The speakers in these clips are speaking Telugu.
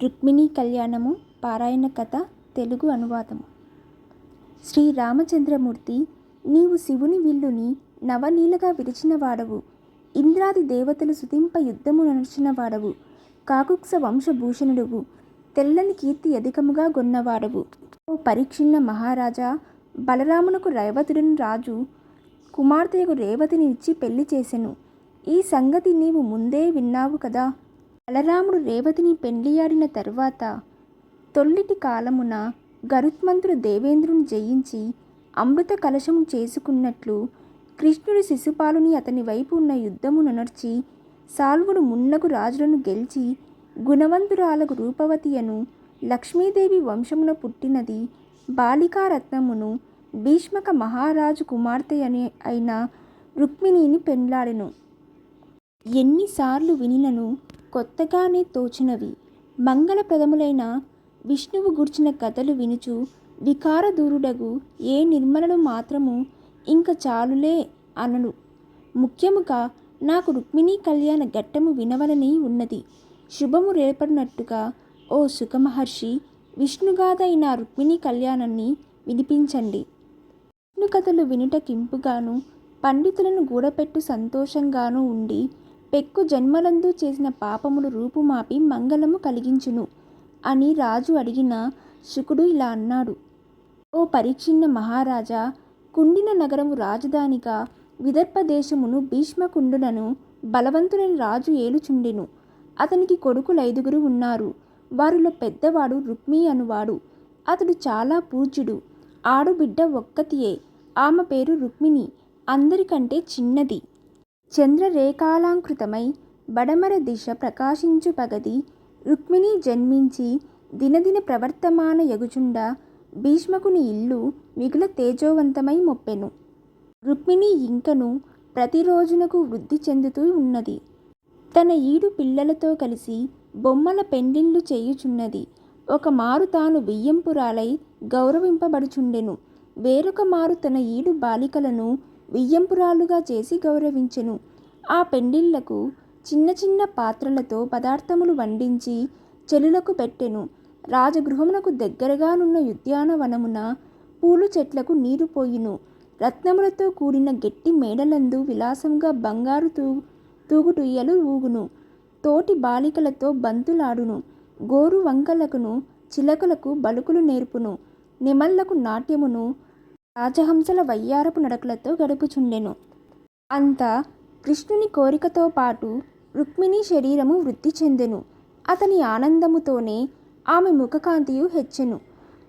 రుక్మిణీ కళ్యాణము పారాయణ కథ తెలుగు అనువాదము. శ్రీ రామచంద్రమూర్తి, నీవు శివుని విల్లుని నవనీలగా విరిచిన వాడవు. ఇంద్రాది దేవతలు సుతింప యుద్ధము నడిచిన వాడవు. కాకుత్స వంశభూషణుడువు. తెల్లని కీర్తి అధికముగా గొన్నవాడవు. ఓ పరీక్షిన్న మహారాజా, బలరామునకు రేవతుడను రాజు కుమార్తెకు రేవతిని ఇచ్చి పెళ్లి చేసెను. ఈ సంగతి నీవు ముందే విన్నావు కదా. బలరాముడు రేవతిని పెండ్లియాడిన తరువాత తొల్లిటి కాలమున గరుత్మంతుడు దేవేంద్రుని జయించి అమృత కలశము చేసుకున్నట్లు కృష్ణుడు శిశుపాలుని అతని వైపు ఉన్న యుద్ధమును నర్చి సాల్వుడు మున్నగు రాజులను గెలిచి గుణవంతురాలకు రూపవతి అను లక్ష్మీదేవి వంశమున పుట్టినది బాలికారత్నమును భీష్మక మహారాజు కుమార్తె అయిన రుక్మిణిని పెండ్లాడెను. ఎన్నిసార్లు వినినను కొత్తగానే తోచినవి. మంగళప్రదములైన విష్ణువు గూర్చిన కథలు వినుచు వికారదూరుడగు ఏ నిర్మలను మాత్రము ఇంక చాలులే అనను. ముఖ్యముగా నాకు రుక్మిణీ కళ్యాణ ఘట్టము వినవలని ఉన్నది. శుభము రేపడినట్టుగా ఓ సుఖమహర్షి, విష్ణుగాథ అయిన రుక్మిణీ కళ్యాణాన్ని వినిపించండి. విష్ణు కథలు వినుటకింపుగాను పండితులను గూడపెట్టు సంతోషంగాను ఉండి పెక్కు జన్మలందు చేసిన పాపములు రూపుమాపి మంగళము కలిగించును అని రాజు అడిగిన శుకుడు ఇలా అన్నాడు. ఓ పరీక్షిన్న మహారాజా, కుండిన నగరము రాజధానిగా విదర్భదేశమును భీష్మకుండునను బలవంతుడైన రాజు ఏలుచుండెను. అతనికి కొడుకులు 5 ఉన్నారు. వారిలో పెద్దవాడు రుక్మి అనువాడు. అతడు చాలా పూజ్యుడు. ఆడుబిడ్డ ఒక్కతియే. ఆమె పేరు రుక్మిణి. అందరికంటే చిన్నది. చంద్రరేఖాలంకృతమై బడమర దిశ ప్రకాశించు పగది రుక్మిణి జన్మించి దినదిన ప్రవర్తమాన యగుచుండ భీష్మకుని ఇల్లు మిగుల తేజోవంతమై మొప్పెను. రుక్మిణి ఇంకను ప్రతిరోజునకు వృద్ధి చెందుతూ ఉన్నది. తన ఈడు పిల్లలతో కలిసి బొమ్మల పెండిళ్ళు చేయుచున్నది. ఒక మారు తాను వియ్యంపురాలై గౌరవింపబడుచుండెను. వేరొక మారు తన ఈడు బాలికలను వియ్యంపురాలుగా చేసి గౌరవించెను. ఆ పెండిళ్లకు చిన్న చిన్న పాత్రలతో పదార్థములు వండించి చెలులకు పెట్టెను. రాజగృహమునకు దగ్గరగానున్న ఉద్యానవనమున పూలు చెట్లకు నీరు పోయిను. రత్నములతో కూడిన గట్టి మేడలందు విలాసంగా బంగారు తూగుటుయ్యలు ఊగును. తోటి బాలికలతో బంతులాడును. గోరు వంకలకును చిలకలకు బలుకులు నేర్పును. నెమళ్లకు నాట్యమును రాజహంసల వయ్యారపు నడకలతో గడుపుచుండెను. అంతా కృష్ణుని కోరికతో పాటు రుక్మిణి శరీరము వృద్ధి చెందెను. అతని ఆనందముతోనే ఆమె ముఖకాంతియు హెచ్చెను.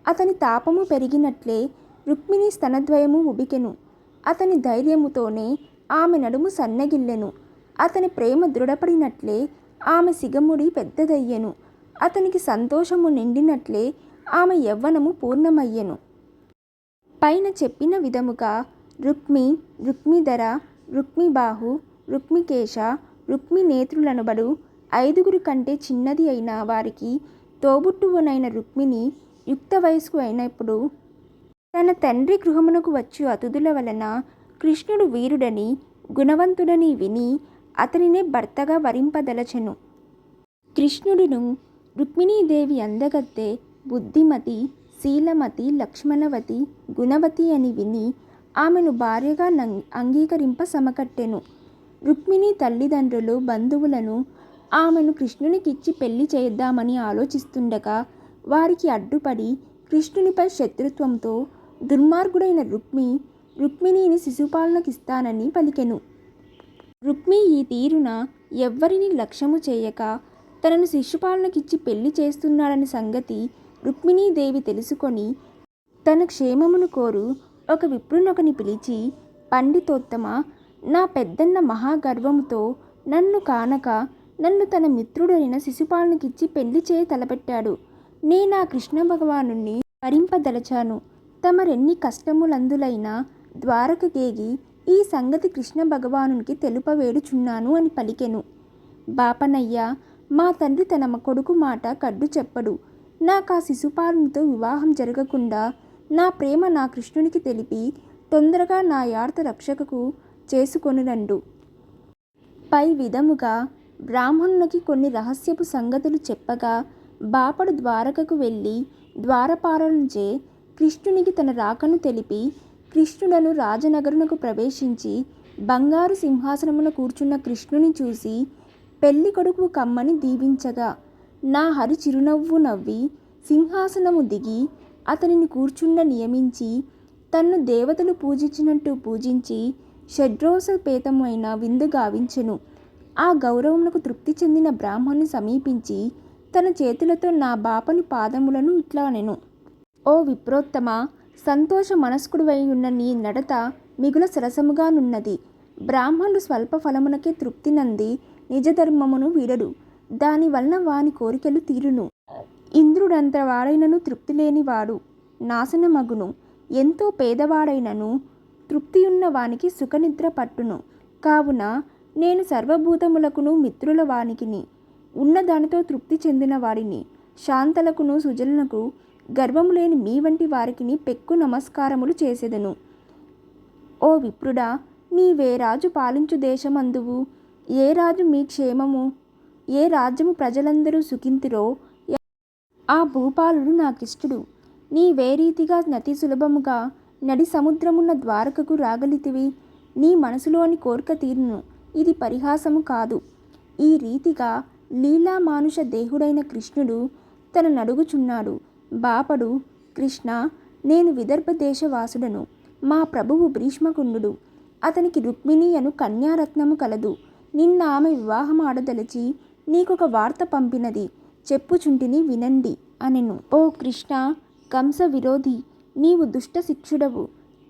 అతని తాపము పెరిగినట్లే రుక్మిణి స్తనద్వయము ఉబికెను. అతని ధైర్యముతోనే ఆమె నడుము సన్నగిల్లెను. అతని ప్రేమ దృఢపడినట్లే ఆమె సిగముడి పెద్దదయ్యెను. అతనికి సంతోషము నిండినట్లే ఆమె యవ్వనము పూర్ణమయ్యెను. పైన చెప్పిన విధముగా రుక్మి, రుక్మిధర, రుక్మిబాహు, రుక్మికేశ, రుక్మినేత్రులనబడు 5 కంటే చిన్నది అయిన వారికి తోబుట్టువునైన రుక్మిణి యుక్త వయస్కు అయినప్పుడు తన తండ్రి గృహమునకు వచ్చు అతిథుల వలన కృష్ణుడు వీరుడని గుణవంతుడని విని అతనినే భర్తగా వరింపదలచెను. కృష్ణుడును రుక్మిణీదేవి అందగత్తె, బుద్ధిమతి, శీలమతి, లక్ష్మణవతి, గుణవతి అని విని ఆమెను భార్యగా అంగీకరింప సమకట్టెను. రుక్మిణి తల్లిదండ్రులు బంధువులను ఆమెను కృష్ణునికిచ్చి పెళ్లి చేద్దామని ఆలోచిస్తుండగా వారికి అడ్డుపడి కృష్ణునిపై శత్రుత్వంతో దుర్మార్గుడైన రుక్మిణిని శిశుపాలనకిస్తానని పలికెను. రుక్మి ఈ తీరున ఎవ్వరిని లక్ష్యము చేయక తనను శిశుపాలనకిచ్చి పెళ్లి చేస్తున్నాడని సంగతి రుక్మిణీదేవి తెలుసుకొని తన క్షేమమును కోరు ఒక విప్రునొకని పిలిచి, పండితోత్తమ, నా పెద్దన్న మహాగర్వముతో నన్ను కానక నన్ను తన మిత్రుడైన శిశుపాలనకిచ్చి పెళ్లి చేయ తలపెట్టాడు. నేనా కృష్ణ భగవానుణ్ణి వరింపదలచాను. తమరెన్ని కష్టములందులైనా ద్వారకగేగి ఈ సంగతి కృష్ణ భగవానునికి తెలుపవేడుచున్నాను అని పలికెను. బాపనయ్య, మా తండ్రి తన కొడుకు మాట కడ్డు చెప్పడు. నాకా శిశుపాలునితో వివాహం జరగకుండా నా ప్రేమ నా కృష్ణునికి తెలిపి తొందరగా నా యార్త రక్షకకు చేసుకొనురండు. పై విధముగా బ్రాహ్మణునికి కొన్ని రహస్యపు సంగతులు చెప్పగా బాపడు ద్వారకకు వెళ్ళి ద్వారపాలనుచే కృష్ణునికి తన రాకను తెలిపి కృష్ణుడను రాజనగరునకు ప్రవేశించి బంగారు సింహాసనమున కూర్చున్న కృష్ణుని చూసి పెళ్లి కొడుకు కమ్మని దీవించగా నా హరి చిరునవ్వు నవ్వి సింహాసనము దిగి అతనిని కూర్చుండ నియమించి తన్ను దేవతలు పూజించినట్టు పూజించి షడ్రోసపేతమైన విందు గావించెను. ఆ గౌరవమునకు తృప్తి చెందిన బ్రాహ్మణుని సమీపించి తన చేతులతో నా బాపని పాదములను ఇట్లా అనెను. ఓ విప్రోత్తమ, సంతోష మనస్కుడువై ఉన్న నీ నడత మిగుల సరసముగానున్నది. బ్రాహ్మణుడు స్వల్ప ఫలమునకే తృప్తి నంది నిజధర్మమును వీడడు. దానివలన వాని కోరికలు తీరును. ఇంద్రుడంత వాడైనను తృప్తి లేనివాడు నాశనమగును. ఎంతో పేదవాడైనను తృప్తియున్న వానికి సుఖనిద్ర పట్టును. కావున నేను సర్వభూతములకును మిత్రుల వానికిని, ఉన్నదానితో తృప్తి చెందిన వాడిని, శాంతలకును సుజనులకు గర్వము లేని మీ వంటి వారికిని పెక్కు నమస్కారములు చేసెదను. ఓ విప్రుడా, నీవే రాజు పాలించు దేశమందువు? ఏ రాజు మీ క్షేమము, ఏ రాజ్యము ప్రజలందరూ సుఖింతురో ఆ భూపాలుడు నాకిష్టుడు. నీవే రీతిగా నతి సులభముగా నడి సముద్రమున్న ద్వారకకు రాగలితివి? నీ మనసులోని కోరిక తీరును. ఇది పరిహాసము కాదు. ఈ రీతిగా లీలా మానుష దేహుడైన కృష్ణుడు తన నడుగుచున్నాడు. బాపడు, కృష్ణ, నేను విదర్భ దేశవాసుడను. మా ప్రభువు భీష్మకుండు. అతనికి రుక్మిణి అను కన్యారత్నము కలదు. నిన్న ఆమె వివాహమాడదలచి నీకొక వార్త పంపినది. చెప్పుచుంటిని వినండి అనెను. ఓ కృష్ణ, కంస విరోధి, నీవు దుష్ట శిక్షుడవు,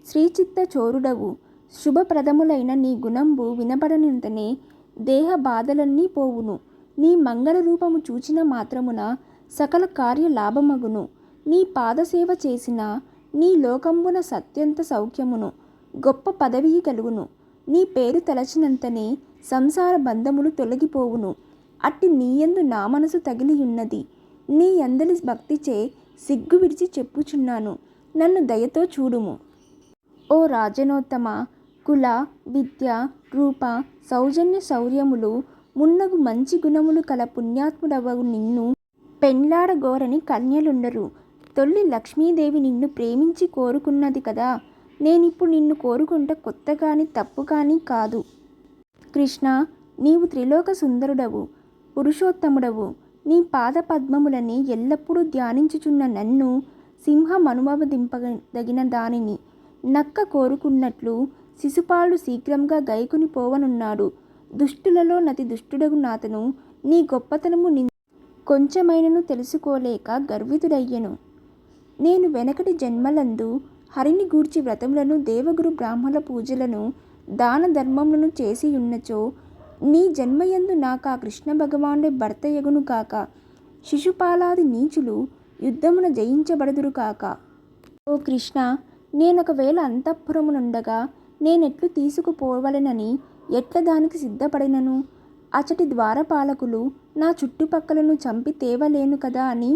శ్రీచిత్త చోరుడవు. శుభప్రదములైన నీ గుణంబు వినబడనంతనే దేహ బాధలన్నీ పోవును. నీ మంగళ రూపము చూచిన మాత్రమున సకల కార్య లాభమగును. నీ పాదసేవ చేసిన నీ లోకంబున సత్యంత సౌఖ్యమును, గొప్ప పదవి కలుగును. నీ పేరు తలచినంతనే సంసార బంధములు తొలగిపోవును. అట్టి నీయందు నా మనసు తగిలియున్నది. నీ అందలి భక్తిచే సిగ్గు విడిచి చెప్పుచున్నాను. నన్ను దయతో చూడుము. ఓ రాజనోత్తమ, కుల, విద్య, రూప, సౌజన్య శౌర్యములు మున్నగు మంచి గుణములు కల పుణ్యాత్ముడవగు నిన్ను పెండ్లాడగోరని కన్యలుండరు. తొల్లి లక్ష్మీదేవి నిన్ను ప్రేమించి కోరుకున్నది కదా. నేనిప్పుడు నిన్ను కోరుకుంట కొత్త కాని తప్పు కానీ కాదు. కృష్ణ, నీవు త్రిలోక సుందరుడవు, పురుషోత్తముడవు. నీ పాద పద్మములని ఎల్లప్పుడూ ధ్యానించుచున్న నన్ను సింహమనుమవదింపదగిన దానిని నక్క కోరుకున్నట్లు శిశుపాలుడు శీఘ్రంగా గైకుని పోవనున్నాడు. దుష్టులలో నతి దుష్టుడగు నాతను నీ గొప్పతనము కొంచెమైనను తెలుసుకోలేక గర్వితుడయ్యెను. నేను వెనకటి జన్మలందు హరిని గూర్చి వ్రతములను, దేవగురు బ్రాహ్మణ పూజలను, దాన ధర్మములను చేసియున్నచో నీ జన్మయందు నాకా కృష్ణ భగవానుడే భర్తయగును కాక. శిశుపాలాది నీచులు యుద్ధమున జయించబడుదురు కాక. ఓ కృష్ణ, నేనొకవేళ అంతఃపురమునుండగా నేనెట్లు తీసుకుపోవలెనని ఎట్ల దానికి సిద్ధపడినను? అచటి ద్వారపాలకులు నా చుట్టుపక్కలను చంపి తేవలేను కదా అని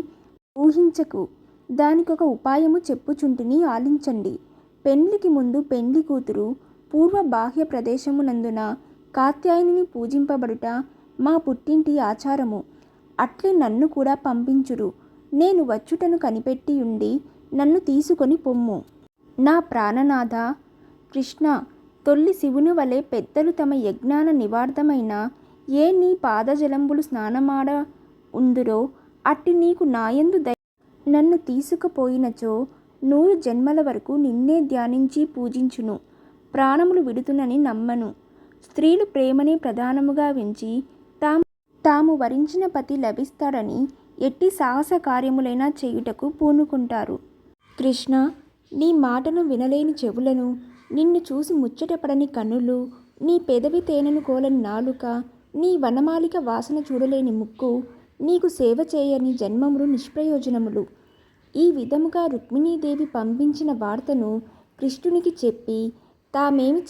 ఊహించకు. దానికొక ఉపాయము చెప్పుచుంటిని, ఆలించండి. పెండ్లికి ముందు పెండ్లి కూతురు పూర్వ బాహ్య ప్రదేశమునందున కాత్యాయనిని పూజింపబడుట మా పుట్టింటి ఆచారము. అట్లే నన్ను కూడా పంపించురు. నేను వచ్చుటను కనిపెట్టియుండి నన్ను తీసుకొని పొమ్ము. నా ప్రాణనాథ కృష్ణ, తొల్లి శివుని వలె పెద్దలు తమ యజ్ఞాన నివార్థమైన ఏ నీ పాదజలంబులు స్నానమాడ ఉందురో అట్టి నీకు నాయందు నన్ను తీసుకుపోయినచో 100 జన్మల వరకు నిన్నే ధ్యానించి పూజించును. ప్రాణములు విడుతునని నమ్మను. స్త్రీలు ప్రేమనే ప్రధానముగా వెంచి తాము వరించిన పతి లభిస్తాడని ఎట్టి సాహస కార్యములైనా చేయుటకు పూనుకుంటారు. కృష్ణ, నీ మాటను వినలేని చెవులను, నిన్ను చూసి ముచ్చటపడని కన్నులు, నీ పెదవి తేనెను కోలని నాలుక, నీ వనమాలిక వాసన చూడలేని ముక్కు, నీకు సేవ చేయని జన్మములు నిష్ప్రయోజనములు. ఈ విధముగా రుక్మిణీదేవి పంపించిన వార్తను కృష్ణునికి చెప్పి తామేమి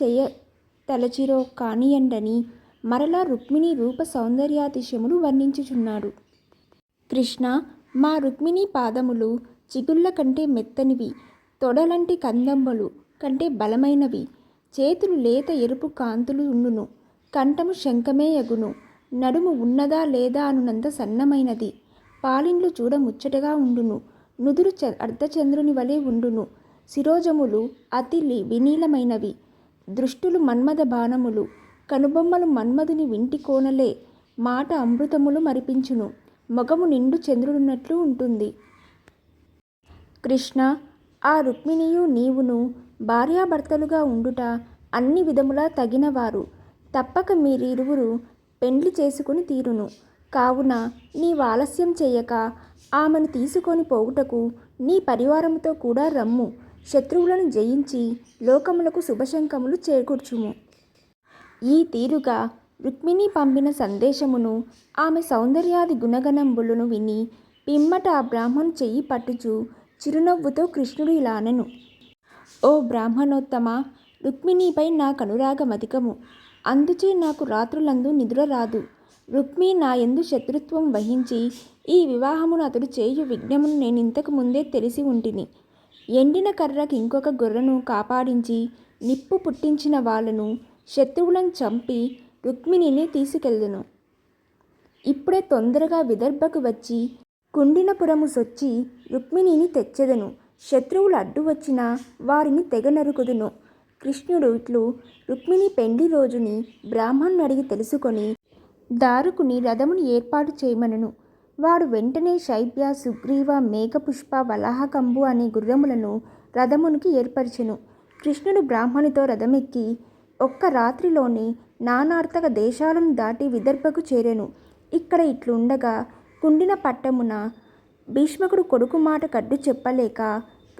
తలచిరో కానియండని మరలా రుక్మిణి రూప సౌందర్యాతిశయములు వర్ణించుచున్నాడు. కృష్ణ, మా రుక్మిణి పాదములు చిగుళ్ళ కంటే మెత్తనివి, తొడలంటి కందంబలు కంటే బలమైనవి, చేతులు లేత ఎరుపు కాంతులు ఉండును, కంఠము శంఖమే యగును, నడుము ఉన్నదా లేదా అనునంత సన్నమైనది, పాలిండ్లు చూడ ముచ్చటగా ఉండును. నుదురు అర్ధచంద్రుని వలె ఉండును. శిరోజములు అతి వినీలమైనవి. దృష్టులు మన్మథ బాణములు. కనుబొమ్మలు మన్మధుని వింటి కోనలే. మాట అమృతములు మరిపించును. మొగము నిండు చంద్రుడున్నట్లు ఉంటుంది. కృష్ణ, ఆ రుక్మిణియు నీవును భార్యాభర్తలుగా ఉండుట అన్ని విధములా తగినవారు. తప్పక మీరిరువురు పెండ్లి చేసుకుని తీరును. కావున నీవు ఆలస్యం చేయక ఆమెను తీసుకొని పోవుటకు నీ పరివారముతో కూడా రమ్ము. శత్రువులను జయించి లోకములకు శుభశంకములు చేకూర్చుము. ఈ తీరుగా రుక్మిణి పంపిన సందేశమును ఆమె సౌందర్యాది గుణగణంబులను విని పిమ్మట ఆ బ్రాహ్మణు చెయ్యి పట్టుచు చిరునవ్వుతో కృష్ణుడు ఇలానెను. ఓ బ్రాహ్మణోత్తమ, రుక్మిణిపై నాకు అనురాగమధికము. అందుచే నాకు రాత్రులందు నిద్ర రాదు. రుక్మి నా యందు శత్రుత్వం వహించి ఈ వివాహమును అతడు చేయు విఘ్నమును నేనింతకు ముందే తెలిసి ఉంటిని. ఎండిన కర్రకి ఇంకొక గొర్రెను కాపాడించి నిప్పు పుట్టించిన వాళ్ళను శత్రువులను చంపి రుక్మిణిని తీసుకెళ్ళును. ఇప్పుడే తొందరగా విదర్భకు వచ్చి కుండినపురము సొచ్చి రుక్మిణిని తెచ్చెదను. శత్రువులు అడ్డు వచ్చినా వారిని తెగ నరుకుదును. కృష్ణుడు ఇట్లు రుక్మిణి పెండ్లి రోజుని బ్రాహ్మణుని అడిగి తెలుసుకొని దారుకుని రథముని ఏర్పాటు చేయమనను. వాడు వెంటనే శైబ్య, సుగ్రీవ, మేఘపుష్ప, వలాహకంబు అనే గుర్రములను రథమునికి ఏర్పరిచెను. కృష్ణుడు బ్రాహ్మణితో రథమెక్కి ఒక్క రాత్రిలోనే నానార్థక దేశాలను దాటి విదర్భకు చేరెను. ఇక్కడ ఇట్లుండగా కుండిన పట్టమున భీష్మకుడు కొడుకు మాట కడ్డు చెప్పలేక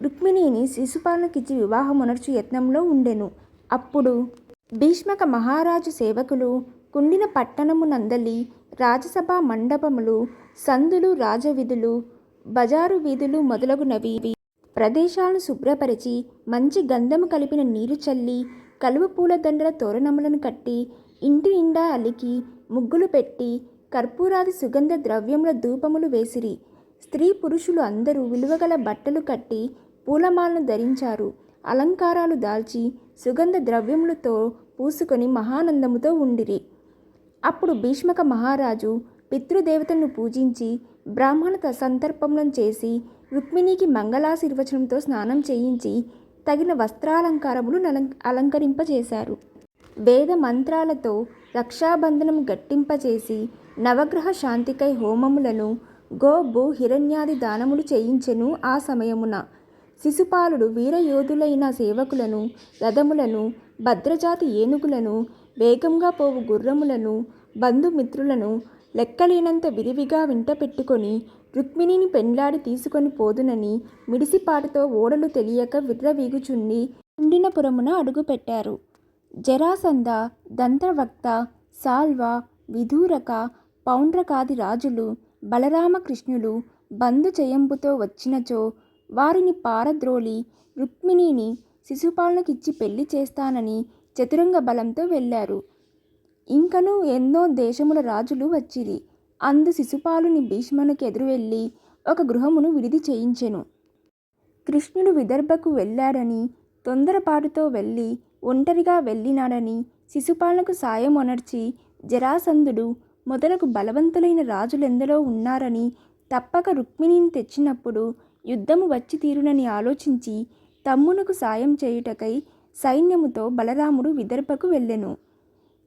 రుక్మిణిని శిశుపాలనకిచ్చి వివాహమునర్చు యత్నంలో ఉండెను. అప్పుడు భీష్మక మహారాజు సేవకులు కుండిన పట్టణమునందలి రాజసభా మండపములు, సందులు, రాజవీధులు, బజారు వీధులు మొదలగునవి ప్రదేశాలను శుభ్రపరిచి మంచి గంధము కలిపిన నీరు చల్లి కలువ పూల దండల తోరణములను కట్టి ఇంటి నిండా అలికి ముగ్గులు పెట్టి కర్పూరాది సుగంధ ద్రవ్యముల ధూపములు వేసిరి. స్త్రీ పురుషులు అందరూ విలువగల బట్టలు కట్టి పూలమాలను ధరించారు. అలంకారాలు దాల్చి సుగంధ ద్రవ్యములతో పూసుకొని మహానందముతో ఉండిరి. అప్పుడు భీష్మక మహారాజు పితృదేవతలను పూజించి బ్రాహ్మణ సంతర్పణం చేసి రుక్మిణికి మంగళాశీర్వచనంతో స్నానం చేయించి తగిన వస్త్రాలంకారములు అలంకరింపచేశారు. వేద మంత్రాలతో రక్షాబంధనం గట్టింపచేసి నవగ్రహ శాంతికై హోమములను గో భూ హిరణ్యాది దానములు చేయించెను. ఆ సమయమున శిశుపాలుడు వీరయోధులైన సేవకులను, రథములను, భద్రజాతి ఏనుగులను, వేగంగా పోవు గుర్రములను, బంధుమిత్రులను లెక్కలేనంత విరివిగా వెంట పెట్టుకొని రుక్మిణిని పెండ్లాడి తీసుకొని పోదునని మిడిసిపాటుతో ఓడలు తెలియక విర్రవీగుచుండి కుండినపురమున అడుగుపెట్టారు. జరాసంధ, దంతవక్త, సాల్వ, విధూరక, పౌండ్రకాది రాజులు బలరామకృష్ణులు బంధు జయంబుతో వచ్చినచో వారిని పారద్రోలి రుక్మిణిని శిశుపాలనకిచ్చి పెళ్లి చేస్తానని చతురంగ బలంతో వెళ్ళారు. ఇంకను ఎన్నో దేశముల రాజులు వచ్చిరి. అందు శిశుపాలుని భీష్మునికి ఎదురువెళ్ళి ఒక గృహమును విడిది చేయించెను. కృష్ణుడు విదర్భకు వెళ్ళాడని, తొందరపాటుతో వెళ్ళి ఒంటరిగా వెళ్ళినాడని శిశుపాలనకు సాయం ఒనర్చి జరాసంధుడు మొదలగు బలవంతులైన రాజులెందరో ఉన్నారని తప్పక రుక్మిణిని తెచ్చినప్పుడు యుద్ధము వచ్చి తీరునని ఆలోచించి తమ్మునకు సాయం చేయుటకై సైన్యముతో బలరాముడు విదర్భకు వెళ్ళెను.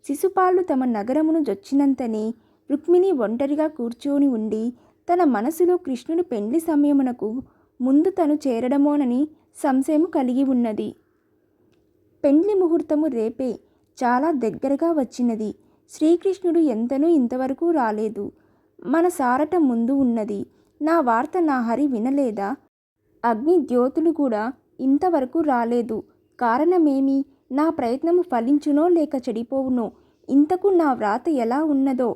శిశుపాలుడు తమ నగరమును జొచ్చినంతనే రుక్మిణి ఒంటరిగా కూర్చొని ఉండి తన మనసులో కృష్ణుడి పెండ్లి సమయమునకు ముందు తను చేరడమోనని సంశయము కలిగి ఉన్నది. పెండ్లి ముహూర్తము రేపే, చాలా దగ్గరగా వచ్చినది. శ్రీకృష్ణుడు ఎంతనూ ఇంతవరకు రాలేదు. మన సారట ముందు ఉన్నది. నా వార్త నా హరి వినలేదా? అగ్ని ద్యోతులు కూడా ఇంతవరకు రాలేదు. కారణమేమి? నా ప్రయత్నము ఫలించునో లేక చెడిపోవునో? ఇంతకు నా వ్రాత ఎలా ఉన్నదో?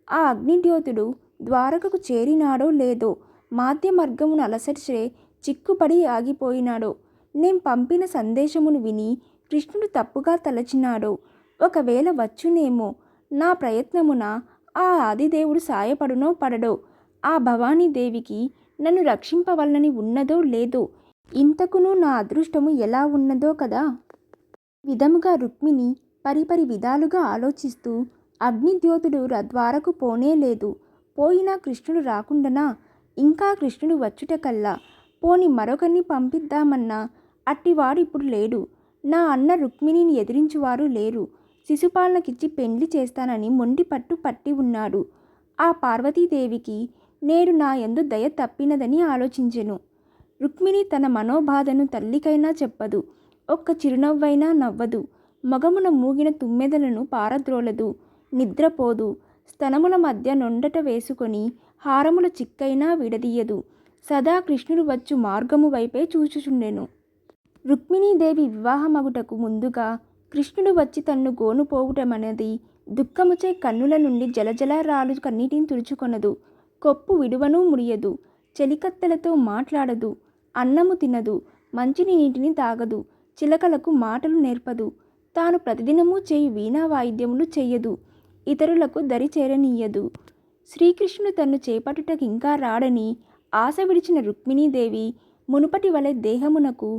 ఆ అగ్నిద్యోతుడు ద్వారకకు చేరినాడో లేదో? మాధ్య మార్గమును అలసరిచే చిక్కుపడి ఆగిపోయినాడో? నేను పంపిన సందేశమును విని కృష్ణుడు తప్పుగా తలచినాడో? ఒకవేళ వచ్చునేమో. నా ప్రయత్నమున ఆ ఆదిదేవుడు సాయపడునో పడడో? ఆ భవానీదేవికి నన్ను రక్షింపవలనని ఉన్నదో లేదో? ఇంతకును నా అదృష్టము ఎలా ఉన్నదో కదా. విధముగా రుక్మిణి పరిపరి విధాలుగా ఆలోచిస్తూ అగ్నిద్యోతుడు ద్వారకు పోనేలేదు. పోయినా కృష్ణుడు రాకుండానా? ఇంకా కృష్ణుడు వచ్చుటకల్లా పోని మరొకరిని పంపిద్దామన్నా అట్టివాడు ఇప్పుడు లేడు. నా అన్న రుక్మిణిని ఎదిరించువారు లేరు. శిశుపాలనకిచ్చి పెండ్లి చేస్తానని మొండి పట్టు పట్టి ఉన్నాడు. ఆ పార్వతీదేవికి నేడు నా యందు దయ తప్పినదని ఆలోచించెను. రుక్మిణి తన మనోబాధను తల్లికైనా చెప్పదు. ఒక్క చిరునవ్వైనా నవ్వదు. మగమున మూగిన తుమ్మెదలను పారద్రోలదు. నిద్రపోదు. స్తనముల మధ్య నొండట వేసుకొని హారముల చిక్కైనా విడదీయదు. సదా కృష్ణుడు వచ్చు మార్గము వైపే చూచుచుండెను. రుక్మిణీదేవి వివాహమగుటకు ముందుగా కృష్ణుడు వచ్చి తన్ను గోనుపోవుటమన్నది దుఃఖముచే కన్నుల నుండి జలజల రాలు కన్నీటిని తుడుచుకొనదు. కొప్పు విడువను ముడియదు. చెలికత్తెలతో మాట్లాడదు. అన్నము తినదు. మంచిని నీటిని తాగదు. చిలకలకు మాటలు నేర్పదు. తాను ప్రతిదినము చేయు వీణా వాయిద్యములు చెయ్యదు. ఇతరులకు దరి చేరనీయదు. శ్రీకృష్ణుడు తన్ను చేపట్టుటకింకా రాడని ఆశ విడిచిన రుక్మిణీదేవి మునుపటి వలె దేహమునకు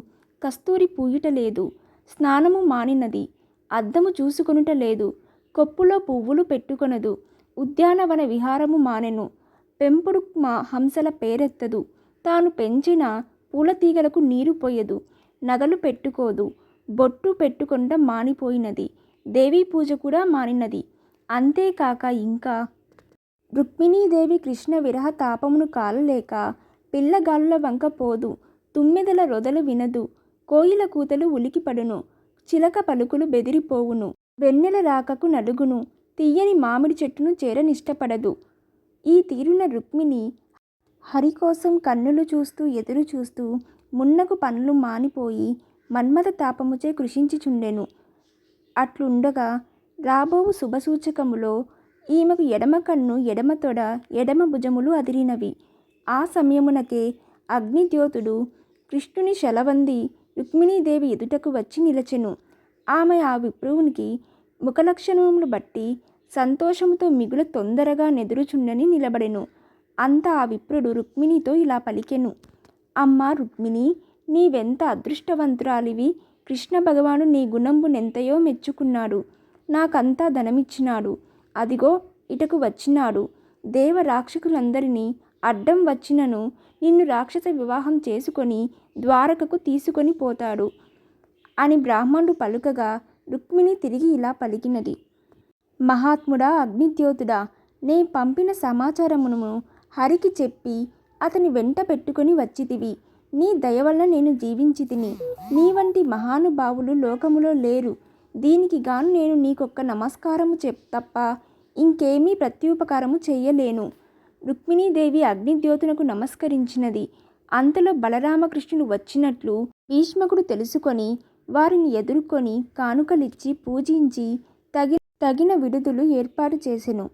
కస్తూరి పూయుటలేదు. స్నానము మానినది. అద్దము చూసుకొనుట లేదు. కొప్పులో పువ్వులు పెట్టుకొనదు. ఉద్యానవన విహారము మానెను. పెంపుడు హంసల పేరెత్తదు. తాను పెంచిన పూలతీగలకు నీరు పోయదు. నగలు పెట్టుకోదు. బొట్టు పెట్టుకొనట మానిపోయినది. దేవీ పూజ కూడా మానినది. అంతేకాక ఇంకా రుక్మిణీదేవి కృష్ణ విరహ తాపమును కాలలేక పిల్లగాలుల వంక పోదు. తుమ్మెదల రొదలు వినదు. కోయిల కూతలు ఉలికిపడును. చిలక పలుకులు బెదిరిపోవును. వెన్నెల రాకకు నలుగును. తీయని మామిడి చెట్టును చేరనిష్టపడదు. ఈ తీరున రుక్మిణి హరి కోసం కన్నులు చూస్తూ ఎదురు చూస్తూ మున్నగు పనులు మానిపోయి మన్మథ తాపముచే కృషించుచుండెను. అట్లుండగా రాబోవు శుభసూచకములో ఈమెకు ఎడమ కన్ను, ఎడమ తొడ, ఎడమ భుజములు అదిరినవి. ఆ సమయమునకే అగ్నిద్యోతుడు కృష్ణుని శలవంది రుక్మిణీదేవి ఎదుటకు వచ్చి నిలచెను. ఆమె ఆ విప్రువునికి ముఖలక్షణములు బట్టి సంతోషముతో మిగుల తొందరగా నెదురుచుండని నిలబడెను. అంత ఆ విప్రుడు రుక్మిణితో ఇలా పలికెను. అమ్మా రుక్మిణి, నీవెంత అదృష్టవంతురాలివి. కృష్ణ భగవాను నీ గుణంబునెంతయో మెచ్చుకున్నాడు. నాకంతా ధనమిచ్చినాడు. అదిగో ఇటకు వచ్చినాడు. దేవ రాక్షకులందరినీ అడ్డం వచ్చినను నిన్ను రాక్షస వివాహం చేసుకొని ద్వారకకు తీసుకొని పోతాడు అని బ్రాహ్మణుడు పలుకగా రుక్మిణి తిరిగి ఇలా పలికినది. మహాత్ముడా, అగ్నిద్యోతుడా, నే పంపిన సమాచారమును హరికి చెప్పి అతని వెంట పెట్టుకొని వచ్చితివి. నీ దయవల్ల నేను జీవించితిని. నీ వంటి మహానుభావులు లోకములో లేరు. దీనికి గాను నేను నీకొక్క నమస్కారము తప్ప ఇంకేమీ ప్రత్యుపకారము చెయ్యలేను. రుక్మిణీదేవి అగ్నిద్యోతునకు నమస్కరించినది. అంతలో బలరామకృష్ణుడు వచ్చినట్లు భీష్మకుడు తెలుసుకొని వారిని ఎదుర్కొని కానుకలిచ్చి పూజించి తగిన విడుదలు ఏర్పాటు చేసెను.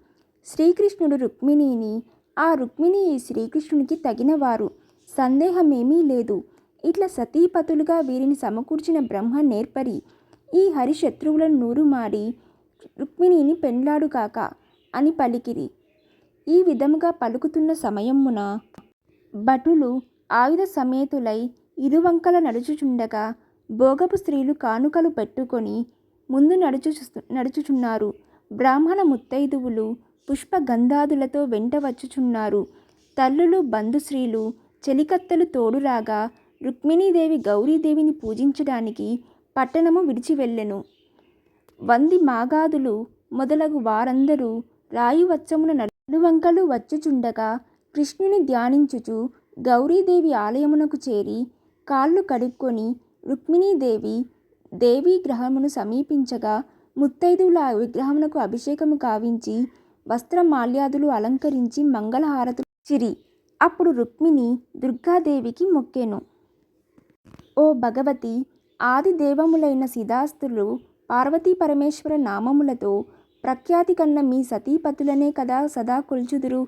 శ్రీకృష్ణుడు రుక్మిణిని, ఆ రుక్మిణి ఈ శ్రీకృష్ణునికి తగినవారు, సందేహమేమీ లేదు. ఇట్లా సతీపతులుగా వీరిని సమకూర్చిన బ్రహ్మ నేర్పరి ఈ హరిశత్రువులను నూరుమాడి రుక్మిణిని పెండ్లాడు కాక అని పలికిరి. ఈ విధముగా పలుకుతున్న సమయమున భటులు ఆయుధ సమేతులై ఇరువంకల నడుచుచుండగా భోగపు స్త్రీలు కానుకలు పెట్టుకొని ముందు నడుచుచున్నారు. బ్రాహ్మణ ముత్తైదువులు పుష్పగంధాదులతో వెంట వచ్చుచున్నారు. తల్లులు, బంధుశ్రీలు, చెలికత్తెలు తోడురాగా రుక్మిణీదేవి గౌరీదేవిని పూజించడానికి పట్టణము విడిచి వెళ్ళెను. వంది మాగాదులు మొదలగు వారందరూ రాయువచ్చమున నలువంకలు వచ్చుచుండగా కృష్ణుని ధ్యానించుచు గౌరీదేవి ఆలయమునకు చేరి కాళ్ళు కడుక్కొని రుక్మిణీదేవి దేవీ గ్రహమును సమీపించగా ముత్తైదువుల విగ్రహమునకు అభిషేకము కావించి వస్త్రమాల్యాదులు అలంకరించి మంగళహారతులు ఇచ్చిరి. అప్పుడు రుక్మిణి దుర్గాదేవికి మొక్కెను. ఓ భగవతి, ఆది దేవములైన సిద్ధాస్తులు పార్వతీ పరమేశ్వర నామములతో ప్రఖ్యాతి కన్న మీ సతీపతులనే కదా సదా కొల్చుదురు.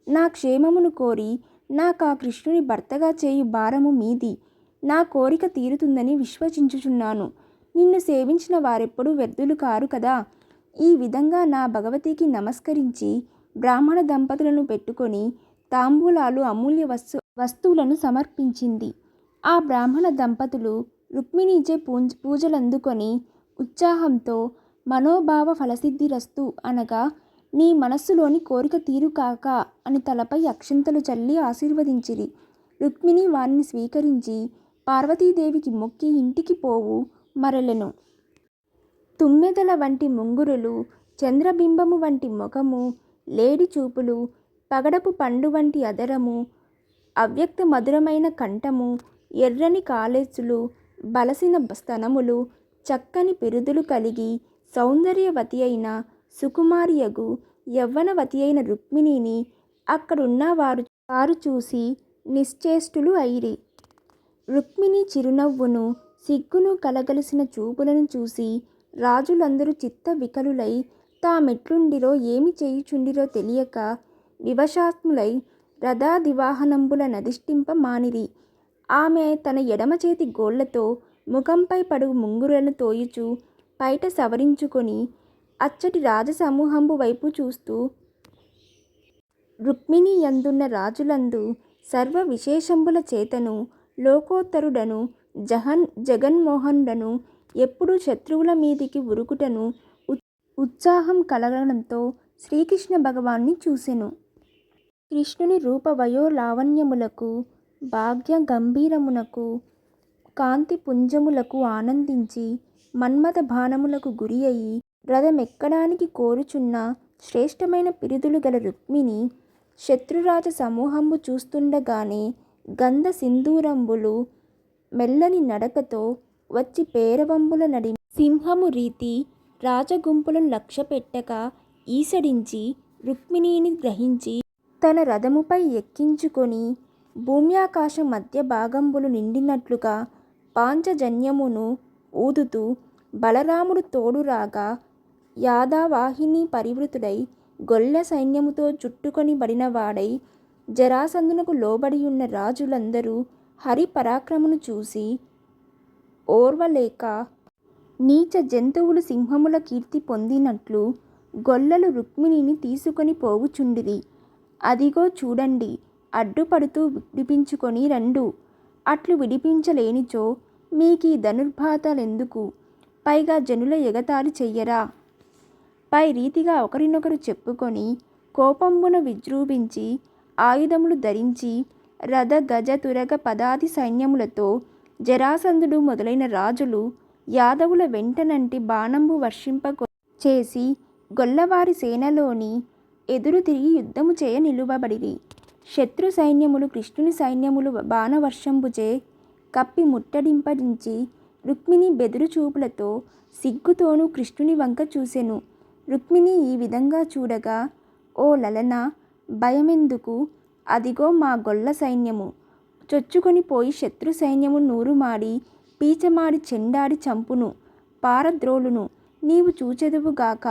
నా క్షేమమును కోరి నాకా కృష్ణుని భర్తగా చేయు భారము మీది. నా కోరిక తీరుతుందని విశ్వసించుచున్నాను. నిన్ను సేవించిన వారెప్పుడు వ్యర్థులు కారు కదా. ఈ విధంగా నా భగవతికి నమస్కరించి బ్రాహ్మణ దంపతులను పెట్టుకొని తాంబూలాలు, అమూల్య వస్తువులను సమర్పించింది. ఆ బ్రాహ్మణ దంపతులు రుక్మిణీచే పూజలందుకొని ఉత్సాహంతో మనోభావ ఫలసిద్ధిరస్తు అనగా నీ మనస్సులోని కోరిక తీరు కాక అని తలపై అక్షింతలు చల్లి ఆశీర్వదించిరి. రుక్మిణి వారిని స్వీకరించి పార్వతీదేవికి మొక్కి ఇంటికి పోవు మరలెను. తుమ్మెదల వంటి ముంగురులు, చంద్రబింబము వంటి ముఖము, లేడి చూపులు, పగడపు పండు వంటి అదరము, అవ్యక్త మధురమైన కంఠము, ఎర్రని కాలేసులు, బలసిన స్తనములు, చక్కని పిరుదులు కలిగి సౌందర్యవతి అయిన సుకుమారియగు యవ్వనవతి అయిన రుక్మిణిని అక్కడున్న వారు చూసి నిశ్చేష్టులు అయిరి. రుక్మిణి చిరునవ్వును, సిగ్గును కలగలిసిన చూపులను చూసి రాజులందరూ చిత్త వికలులై తామెట్లుండిరో ఏమి చేయుచుండిరో తెలియక వివశాత్ములై రథాదివాహనంబుల నధిష్ఠింప మానిరి. ఆమె తన ఎడమ చేతి గోళ్లతో ముఖంపై పడుగు ముంగురులను తోయుచు పైట సవరించుకొని అచ్చటి రాజసమూహంబు వైపు చూస్తూ, రుక్మిణి యందున్న రాజులందు సర్వ విశేషంబుల చేతను లోకోత్తరుడను జగన్మోహనుడను ఎప్పుడూ శత్రువుల మీదికి ఉరుకుటను ఉత్సాహం కలగడంతో శ్రీకృష్ణ భగవాన్ని చూసెను. కృష్ణుని రూప వయోలావణ్యములకు, భాగ్య గంభీరమునకు, కాంతి పుంజములకు ఆనందించి మన్మథ బాణములకు గురి అయి రథమెక్కడానికి కోరుచున్న శ్రేష్టమైన పిరుదులు గల రుక్మిణి శత్రురాజ సమూహంబు చూస్తుండగానే గంధ సింధూరంబులు మెల్లని నడకతో వచ్చి పేరవంబుల నడిమి సింహము రీతి రాజగుంపులను లక్ష్యపెట్టక ఈసడించి రుక్మిణిని గ్రహించి తన రథముపై ఎక్కించుకొని భూమ్యాకాశం మధ్య భాగంబులు నిండినట్లుగా పాంచజన్యమును ఊదుతూ బలరాముడు తోడు రాగా యాదావాహిని పరివృతుడై గొల్ల సైన్యముతో చుట్టుకొని బడినవాడై జరాసంధునకు లోబడియున్న రాజులందరూ హరి పరాక్రమను చూసి ఓర్వలేక నీచ జంతువులు సింహముల కీర్తి పొందినట్లు గొల్లలు రుక్మిణిని తీసుకొని పోవుచుండిరి. అదిగో చూడండి, అడ్డుపడుతూ విడిపించుకొని రండు, అట్లు విడిపించలేనిచో మీకీ ధనుర్బాధలెందుకు, పైగా జనుల ఎగతాళి చెయ్యరా? పై రీతిగా ఒకరినొకరు చెప్పుకొని కోపంబున విజృంభించి ఆయుధములు ధరించి రథ గజ తురగ పదాతి సైన్యములతో జరాసంధుడు మొదలైన రాజులు యాదవుల వెంటనంటి బాణంబు వర్షింప చేసి గొల్లవారి సేనలోని ఎదురు తిరిగి యుద్ధము చేయ నిలువబడిరి. శత్రు సైన్యములు కృష్ణుని సైన్యములు బాణవర్షంబుచే కప్పి ముట్టడింపరించి రుక్మిణి బెదురు చూపులతో సిగ్గుతోనూ కృష్ణుని వంక చూసెను. రుక్మిణి ఈ విధంగా చూడగా, ఓ లలనా, భయమెందుకు? అదిగో మా గొల్ల సైన్యము చొచ్చుకొని పోయి శత్రు సైన్యము నూరుమాడి పీచమాడి చెండాడి చంపును, పారద్రోలును, నీవు చూచెదవుగాక.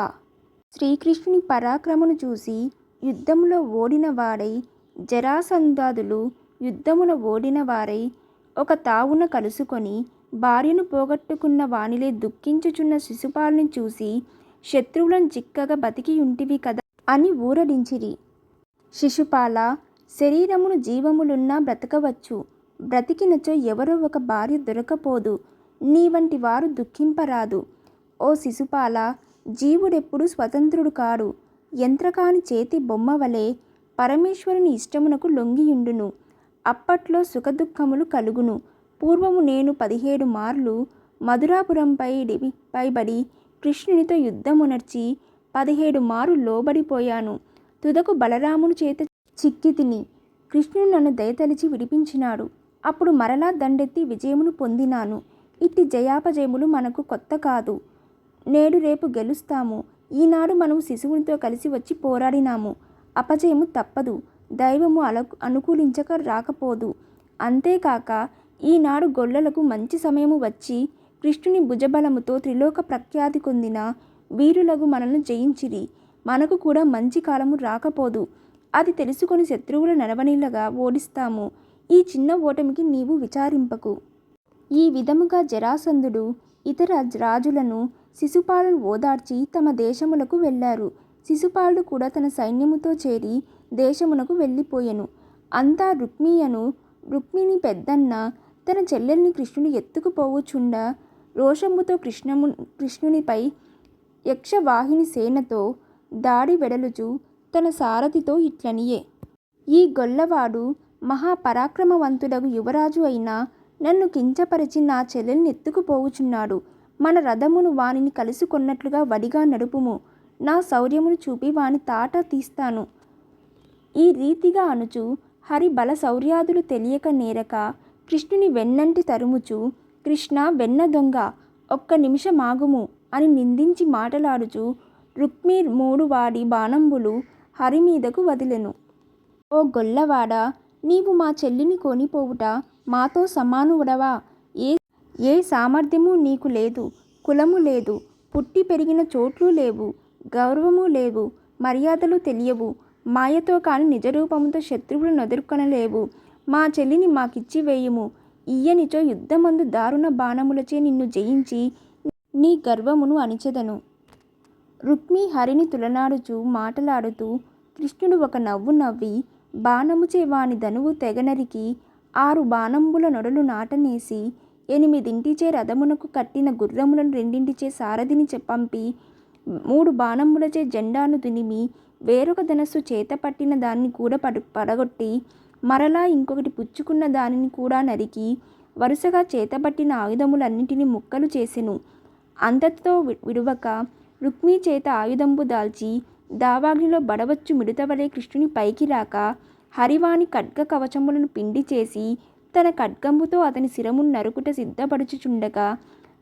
శ్రీకృష్ణుని పరాక్రమను చూసి యుద్ధములో ఓడిన వాడై జరాసంధాదులు యుద్ధమున ఓడిన వారై ఒక తావున కలుసుకొని భార్యను పోగొట్టుకున్న వానిలే దుఃఖించుచున్న శిశుపాలుని చూసి శత్రువులను చిక్కగా బతికియుంటివి కదా అని ఊరడించిరి. శిశుపాల, శరీరమును జీవములున్నా బ్రతకవచ్చు, బ్రతికినచో ఎవరో ఒక భార్య దొరకపోదు, నీ వంటి వారు దుఃఖింపరాదు. ఓ శిశుపాల, జీవుడెప్పుడు స్వతంత్రుడు కాడు, యంత్రకాని చేతి బొమ్మవలే పరమేశ్వరుని ఇష్టమునకు లొంగియుండును. అప్పట్లో సుఖదుఖములు కలుగును. పూర్వము నేను 17 మార్లు మధురాపురంపైబడి కృష్ణునితో యుద్ధమునర్చి 17 మారు లోబడిపోయాను. తుదకు బలరాముని చేత చిక్కితిని. కృష్ణుడు నన్ను దయతలిచి విడిపించినాడు. అప్పుడు మరలా దండెత్తి విజయమును పొందినాను. ఇట్టి జయాపజయములు మనకు కొత్త కాదు. నేడు రేపు గెలుస్తాము. ఈనాడు మనము శిశువునితో కలిసి వచ్చి పోరాడినాము. అపజయము తప్పదు. దైవము అనుకూలించక రాకపోదు. అంతేకాక ఈనాడు గొల్లలకు మంచి సమయము వచ్చి కృష్ణుని భుజబలముతో త్రిలోక ప్రఖ్యాతి పొందిన వీరులకు మనల్ని జయించిరి. మనకు కూడా మంచి కాలము రాకపోదు. అది తెలుసుకొని శత్రువుల నడవనిల్లగా ఓడిస్తాము. ఈ చిన్న ఓటమికి నీవు విచారింపకు. ఈ విధముగా జరాసంధుడు ఇతర రాజులను శిశుపాలను ఓదార్చి తమ దేశములకు వెళ్ళారు. శిశుపాలుడు కూడా తన సైన్యముతో చేరి దేశమునకు వెళ్ళిపోయెను. అంతా రుక్మిణి పెద్దన్న తన చెల్లెల్ని కృష్ణుని ఎత్తుకుపోవుచుండ రోషముతో కృష్ణునిపై యక్షవాహిని సేనతో దాడి వెడలుచు తన సారథితో ఇట్లనియే. ఈ గొల్లవాడు మహాపరాక్రమవంతుడగు యువరాజు అయినా నన్ను కించపరిచి నా చెల్లెల్ని ఎత్తుకుపోవుచున్నాడు. మన రథమును వానిని కలుసుకొన్నట్లుగా వడిగా నడుపుము. నా శౌర్యమును చూపి వాని తాట తీస్తాను. ఈ రీతిగా అనుచు హరి బల శౌర్యాదులు తెలియక నేరక కృష్ణుని వెన్నంటి తరుముచు, కృష్ణ వెన్న దొంగ, ఒక్క నిమిషమాగుము అని నిందించి మాటలాడుచు రుక్మి 3 వాడి బాణంబులు హరి మీదకు వదిలెను. ఓ గొల్లవాడా, నీవు మా చెల్లిని కొనిపోవుట మాతో సమానుడవా? ఏ సామర్థ్యము నీకు లేదు, కులము లేదు, పుట్టి పెరిగిన చోట్లు లేవు, గౌరవము లేవు, మర్యాదలు తెలియవు. మాయతో కాని నిజరూపముతో శత్రువులను ఎదుర్కొనలేవు. మా చెల్లిని మాకిచ్చి వేయుము. ఇయ్యనిచో యుద్ధమందు దారుణ బాణములచే నిన్ను జయించి నీ గర్వమును అణిచెదను. రుక్మి హరిని తులనాడుచు మాటలాడుతూ కృష్ణుడు ఒక నవ్వు నవ్వి బాణముచే వాని ధనువు తెగనరికి 6 బాణంబుల నొడలు నాటనేసి 8 రథమునకు కట్టిన గుర్రములను 2 సారథిని పంపి 3 బాణంబులచే జెండాను దునిమి వేరొక ధనస్సు చేత పట్టిన దానిని కూడా పడగొట్టి మరలా ఇంకొకటి పుచ్చుకున్న దానిని కూడా నరికి వరుసగా చేతపట్టిన ఆయుధములన్నింటినీ ముక్కలు చేసెను. అంతటితో విడువక రుక్మి చేత ఆయుధంబు దాల్చి దావాగ్నిలో బడవచ్చు మిడతవలే కృష్ణుని పైకి రాక హరివాని ఖడ్గ కవచములను పిండి చేసి తన ఖడ్గంబుతో అతని శిరమును నరుకుట సిద్ధపడుచుచుండగా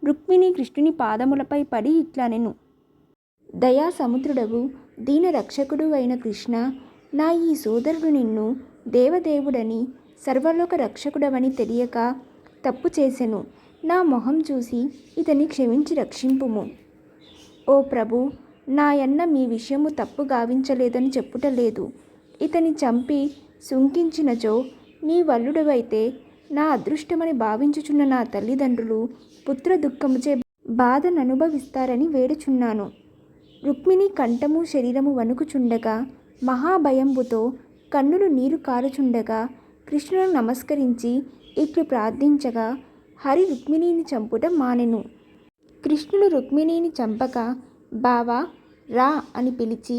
రుక్మిణి కృష్ణుని పాదములపై పడి ఇట్లనెను. దయా సముద్రుడవు దీన రక్షకుడు అయిన కృష్ణ, నా ఈ సోదరుడు నిన్ను దేవదేవుడని సర్వలోక రక్షకుడవని తెలియక తప్పు చేసెను. నా మొహం చూసి ఇతని క్షమించి రక్షింపుము. ఓ ప్రభు, నాయన్న మీ విషయము తప్పు గావించలేదని చెప్పుటలేదు. ఇతని చంపి సుంకించినచో నీ వల్లుడవైతే నా అదృష్టమని భావించుచున్న నా తల్లిదండ్రులు పుత్ర దుఃఖముచే బాధననుభవిస్తారని వేడుచున్నాను. రుక్మిణి కంఠము శరీరము వణుకుచుండగా మహాభయంబుతో కన్నులు నీరు కారుచుండగా కృష్ణుడు నమస్కరించి ఇట్లు ప్రార్థించగా హరి రుక్మిణిని చంపుట మానెను. కృష్ణుడు రుక్మిణిని చంపక బావా రా అని పిలిచి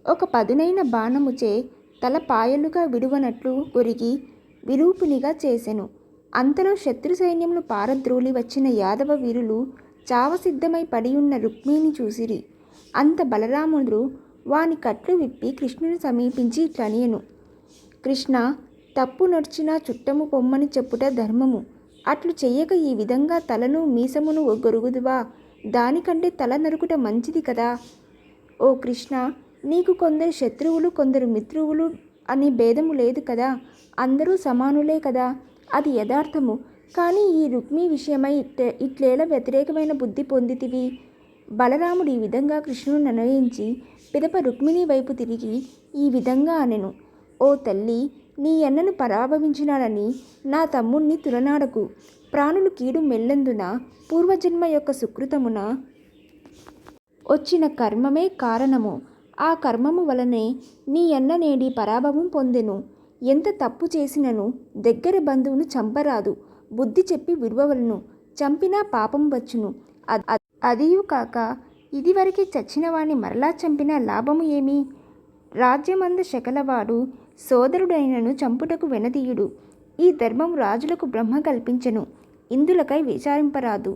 ఒక పదునైన బాణముచే తల పాయలుగా విడువనట్లు కొరిగి విరూపునిగా చేసెను. అంతలో శత్రు సైన్యములు పారద్రోలి వచ్చిన యాదవ వీరులు చావసిద్ధమై పడియున్న రుక్మిణిని చూసిరి. అంత బలరాముడు వాని కట్లు విప్పి కృష్ణుని సమీపించి ఇట్లనియెను. కృష్ణ, తప్పు నడిచిన చుట్టము పొమ్మని చెప్పుట ధర్మము. అట్లు చెయ్యక ఈ విధంగా తలను మీసమును గొరుగుదువా? దానికంటే తల నరుకుట మంచిది కదా. ఓ కృష్ణ, నీకు కొందరు శత్రువులు కొందరు మిత్రువులు అనే భేదము లేదు కదా. అందరూ సమానులే కదా. అది యథార్థము. కానీ ఈ రుక్మి విషయమై ఇట్లేలా వ్యతిరేకమైన బుద్ధి పొందితివి? బలరాముడు ఈ విధంగా కృష్ణుని నిర్ణయించి పిదప రుక్మిణి వైపు తిరిగి ఈ విధంగా అనెను. ఓ తల్లి, నీ అన్నను పరాభవించినాడని నా తమ్ముణ్ణి తులనాడకు. ప్రాణులు కీడు మెల్లందున పూర్వజన్మ యొక్క సుకృతమున వచ్చిన కర్మమే కారణము. ఆ కర్మము వలనే నీ అన్న నేడి పరాభవం పొందెను. ఎంత తప్పు చేసినను దగ్గర బంధువును చంపరాదు. బుద్ధి చెప్పి విడువవలను. చంపినా పాపం వచ్చును. అదియు కాక ఇదివరకే చచ్చిన వాణ్ణి మరలా చంపిన లాభము ఏమి? రాజ్యమంద శకలవాడు సోదరుడైనను చంపుటకు వెనదీయుడు. ఈ ధర్మం రాజులకు బ్రహ్మ కల్పించెను. ఇందులకై విచారింపరాదు.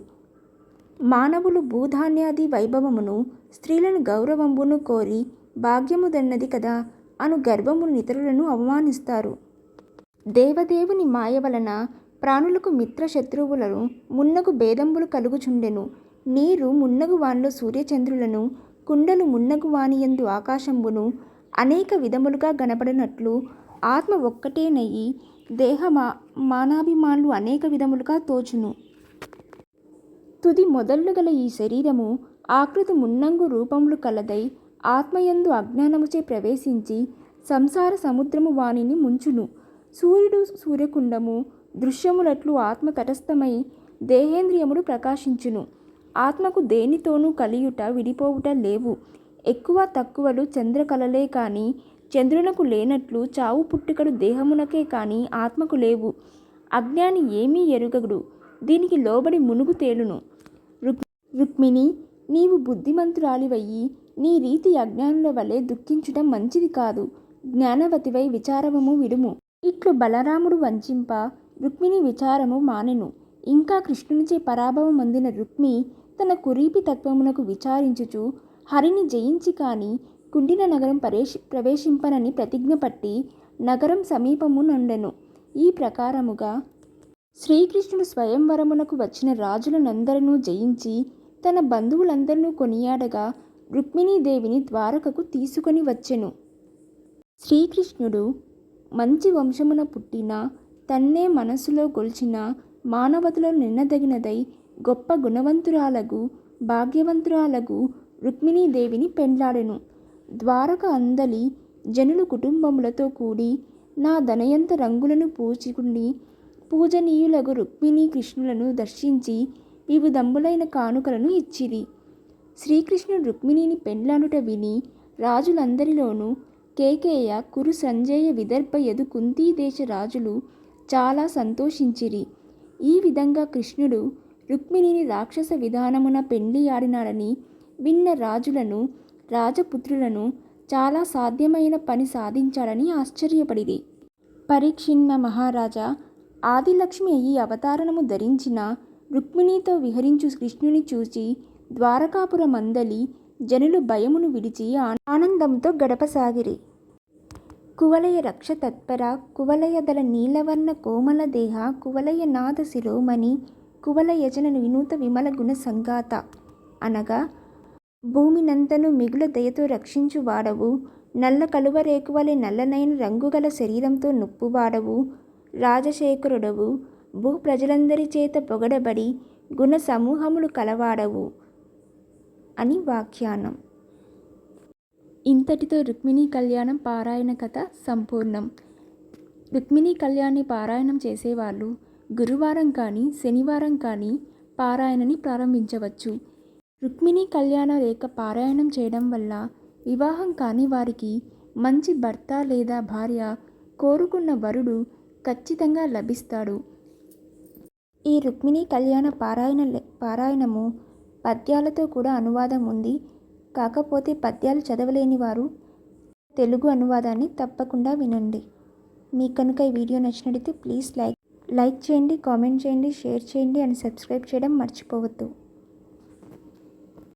మానవులు భూధాన్యాది వైభవమును స్త్రీలను గౌరవంబును కోరి భాగ్యముదన్నది కదా అను గర్వమును ఇతరులను అవమానిస్తారు. దేవదేవుని మాయ వలన ప్రాణులకు మిత్ర శత్రువులను మున్నగు భేదంబులు కలుగుచుండెను. నీరు మున్నగు వానిలో సూర్యచంద్రులను, కుండలు మున్నగు వానియందు ఆకాశంబును అనేక విధములుగా గనపడినట్లు ఆత్మ ఒక్కటేనయ్యి మానాభిమానులు అనేక విధములుగా తోచును. తుది మొదళ్ళు గల ఈ శరీరము ఆకృతి మున్నంగు రూపములు కలదై ఆత్మయందు అజ్ఞానముచే ప్రవేశించి సంసార సముద్రము వానిని ముంచును. సూర్యుడు సూర్యకుండము దృశ్యములట్లు ఆత్మ తటస్థమై దేహేంద్రియములు ప్రకాశించును. ఆత్మకు దేనితోనూ కలియుట విడిపోవుట లేవు. ఎక్కువ తక్కువలు చంద్రకళలే కాని చంద్రునకు లేనట్లు చావు పుట్టుకలు దేహమునకే కాని ఆత్మకు లేవు. అజ్ఞాని ఏమీ ఎరుగడు. దీనికి లోబడి మునుగు తేలును. రుక్మిణి, నీవు బుద్ధిమంతురాలివయ్యి నీ రీతి అజ్ఞానుల వలె దుఃఖించుట మంచిది కాదు. జ్ఞానవతివై విచారము విడుము. ఇట్లు బలరాముడు వంచింప రుక్మిణి విచారము మానెను. ఇంకా కృష్ణునిచే పరాభవం పొందిన రుక్మి తన కురీపి తత్వమునకు విచారించుచు హరిని జయించి కాని కుండిన నగరం ప్రవేశింపనని ప్రతిజ్ఞ పట్టి నగరం సమీపము నుండెను. ఈ ప్రకారముగా శ్రీకృష్ణుడు స్వయంవరమునకు వచ్చిన రాజులనందరూ జయించి తన బంధువులందరినూ కొనియాడగా రుక్మిణీదేవిని ద్వారకకు తీసుకొని వచ్చెను. శ్రీకృష్ణుడు మంచి వంశమున పుట్టిన తన్నే మనస్సులో గొల్చిన మానవతలో నిన్నదగినదై గొప్ప గుణవంతురాలగు భాగ్యవంతురాలగు రుక్మిణీదేవిని పెండ్లాడెను. ద్వారక అందలి జనులు కుటుంబములతో కూడి నా ధనయంత రంగులను పూచుకుని పూజనీయులగు రుక్మిణీ కృష్ణులను దర్శించి వివిధంబులైన కానుకలను ఇచ్చిరి. శ్రీకృష్ణుడు రుక్మిణిని పెండ్లాడుట విని రాజులందరిలోనూ కేకేయ, కురు, సంజయ, విదర్భ, యదు, కుంతీదేశ రాజులు చాలా సంతోషించిరి. ఈ విధంగా కృష్ణుడు రుక్మిణిని రాక్షస విధానమున పెండ్లియాడినాడని విన్న రాజులను రాజపుత్రులను చాలా సాధ్యమైన పని సాధించాడని ఆశ్చర్యపడిరి. పరీక్షిన్న మహారాజా, ఆదిలక్ష్మి అయి అవతారణము ధరించిన రుక్మిణితో విహరించు కృష్ణుని చూచి ద్వారకాపురమందలి జనులు భయమును విడిచి ఆనందంతో గడపసాగిరి. కువలయ రక్ష తత్పర కువలయదల నీలవర్ణ కోమల దేహ కువలయ నాద శిరోమణి కువలయజన వినూత విమల గుణ సంగాత అనగా భూమినంతను మిగుల దయతో రక్షించువాడవు, నల్ల కలువరేకువలే నల్లనైన రంగుగల శరీరంతో నొప్పువాడవు, రాజశేఖరుడవు, భూ ప్రజలందరి చేత పొగడబడి గుణ సమూహములు కలవాడవు అని వ్యాఖ్యానం. ఇంతటితో రుక్మిణీ కళ్యాణం పారాయణ కథ సంపూర్ణం. రుక్మిణీ కళ్యాణి పారాయణం చేసేవాళ్ళు గురువారం కానీ శనివారం కానీ పారాయణని ప్రారంభించవచ్చు. రుక్మిణీ కళ్యాణ రేఖ పారాయణం చేయడం వల్ల వివాహం కాని వారికి మంచి భర్త లేదా భార్య, కోరుకున్న వరుడు ఖచ్చితంగా లభిస్తాడు. ఈ రుక్మిణీ కళ్యాణ పారాయణము పద్యాలతో కూడా అనువాదం ఉంది. కాకపోతే పద్యాలు చదవలేని వారు తెలుగు అనువాదాన్ని తప్పకుండా వినండి. మీకు కనుక ఈ వీడియో నచ్చినట్లయితే ప్లీజ్ లైక్ చేయండి, కామెంట్ చేయండి, షేర్ చేయండి అండ్ సబ్స్క్రైబ్ చేయడం మర్చిపోవద్దు.